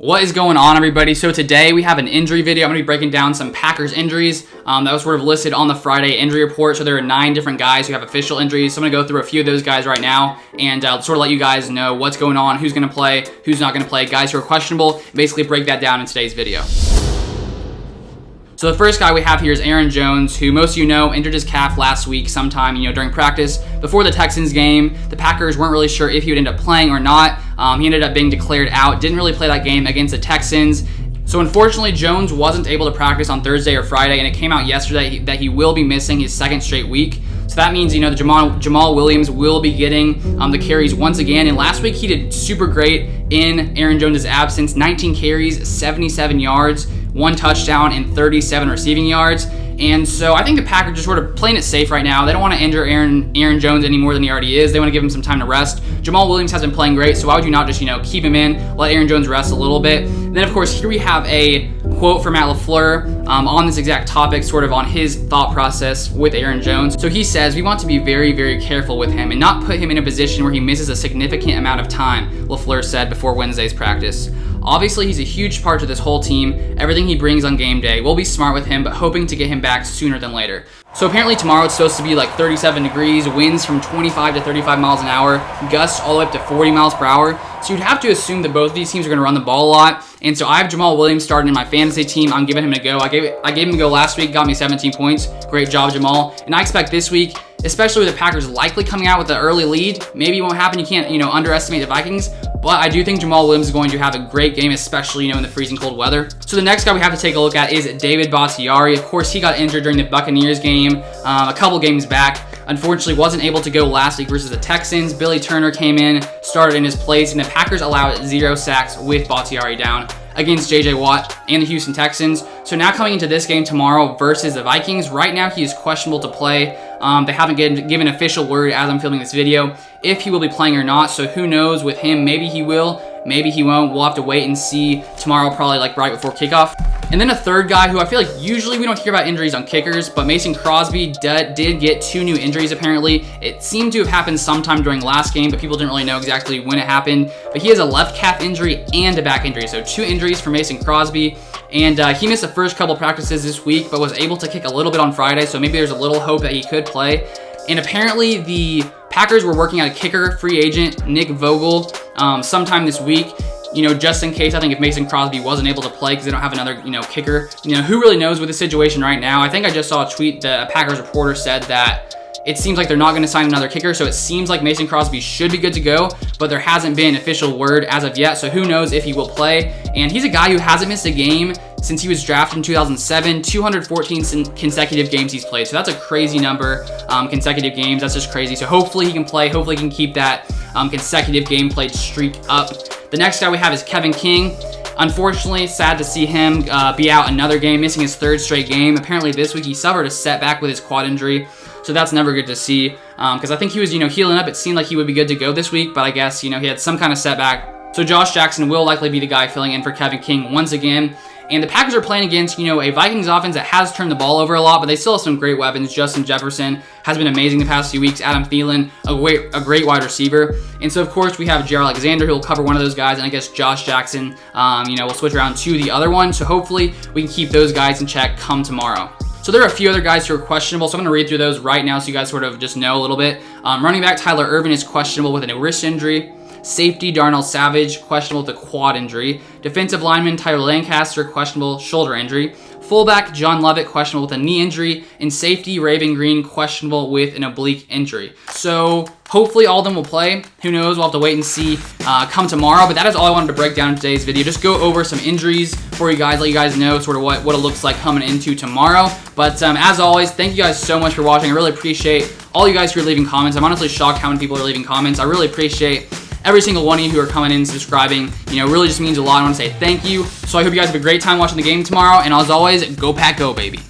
What is going on, everybody? So today we have an injury video. I'm going to be breaking down some Packers injuries that was sort of listed on the Friday injury report. So there are 9 different guys who have official injuries. So I'm going to go through a few of those guys right now and sort of let you guys know what's going on, who's going to play, who's not going to play, guys who are questionable, and basically break that down in today's video. So the first guy we have here is Aaron Jones, who most of you know injured his calf last week sometime, during practice. Before the Texans game, the Packers weren't really sure if he would end up playing or not. He ended up being declared out, didn't really play that game against the Texans. So unfortunately, Jones wasn't able to practice on Thursday or Friday, and it came out yesterday that he will be missing his second straight week. So that means, the Jamal Williams will be getting the carries once again. And last week, he did super great in Aaron Jones' absence. 19 carries, 77 yards, 1 touchdown, and 37 receiving yards. And so I think the Packers are just sort of playing it safe right now. They don't want to injure Aaron Jones any more than he already is. They want to give him some time to rest. Jamal Williams has been playing great, so why would you not just, keep him in, let Aaron Jones rest a little bit? And then, of course, here we have a quote from Matt LaFleur on this exact topic, sort of on his thought process with Aaron Jones. So he says, "We want to be very, very careful with him and not put him in a position where he misses a significant amount of time," LaFleur said before Wednesday's practice. "Obviously, he's a huge part to this whole team. Everything he brings on game day. We'll be smart with him, but hoping to get him back sooner than later." So apparently tomorrow it's supposed to be like 37 degrees, winds from 25 to 35 miles an hour, gusts all the way up to 40 miles per hour. So you'd have to assume that both of these teams are going to run the ball a lot. And so I have Jamal Williams starting in my fantasy team. I'm giving him a go. I gave him a go last week, got me 17 points. Great job, Jamal. And I expect this week, especially with the Packers likely coming out with an early lead, maybe it won't happen. You can't, underestimate the Vikings. But I do think Jamal Williams is going to have a great game, especially, in the freezing cold weather. So the next guy we have to take a look at is David Bakhtiari. Of course, he got injured during the Buccaneers game a couple games back. Unfortunately, wasn't able to go last week versus the Texans. Billy Turner came in, started in his place, and the Packers allowed 0 sacks with Bakhtiari down against J.J. Watt and the Houston Texans. So now coming into this game tomorrow versus the Vikings, right now he is questionable to play. They haven't given official word as I'm filming this video if he will be playing or not. So who knows with him? Maybe he will, maybe he won't. We'll have to wait and see tomorrow, probably like right before kickoff. And then a third guy who I feel like usually we don't hear about injuries on kickers, but Mason Crosby did get 2 new injuries apparently. It seemed to have happened sometime during last game, but people didn't really know exactly when it happened. But he has a left calf injury and a back injury, so 2 injuries for Mason Crosby. And he missed the first couple practices this week, but was able to kick a little bit on Friday, so maybe there's a little hope that he could play. And apparently the Packers were working on a kicker, free agent, Nick Vogel, sometime this week. Just in case, I think if Mason Crosby wasn't able to play because they don't have another, kicker, who really knows with the situation right now. I think I just saw a tweet that a Packers reporter said that it seems like they're not going to sign another kicker, so it seems like Mason Crosby should be good to go, but there hasn't been official word as of yet, so who knows if he will play. And he's a guy who hasn't missed a game since he was drafted in 2007, 214 consecutive games he's played. So that's a crazy number, consecutive games. That's just crazy. So hopefully he can play. Hopefully he can keep that consecutive game played streak up. The next guy we have is Kevin King. Unfortunately, sad to see him be out another game, missing his 3rd straight game. Apparently this week he suffered a setback with his quad injury. So that's never good to see because I think he was, healing up. It seemed like he would be good to go this week, but I guess, he had some kind of setback. So Josh Jackson will likely be the guy filling in for Kevin King once again. And the Packers are playing against, a Vikings offense that has turned the ball over a lot, but they still have some great weapons. Justin Jefferson has been amazing the past few weeks. Adam Thielen, a great wide receiver. And so, of course, we have Jair Alexander, who will cover one of those guys, and I guess Josh Jackson, will switch around to the other one. So hopefully we can keep those guys in check come tomorrow. So there are a few other guys who are questionable, so I'm going to read through those right now so you guys sort of just know a little bit. Running back Tyler Ervin is questionable with a wrist injury. Safety Darnell Savage, questionable with a quad injury. Defensive lineman Tyler Lancaster, questionable shoulder injury. Fullback John Lovett, questionable with a knee injury. And safety Raven Green, questionable with an oblique injury. So hopefully all of them will play. Who knows? We'll have to wait and see come tomorrow. But that is all I wanted to break down in today's video. Just go over some injuries for you guys, let you guys know sort of what it looks like coming into tomorrow. But as always, thank you guys so much for watching. I really appreciate all you guys who are leaving comments. I'm honestly shocked how many people are leaving comments. I really appreciate every single one of you who are coming in and subscribing. Really just means a lot. I want to say thank you. So I hope you guys have a great time watching the game tomorrow. And as always, go Pack Go, baby.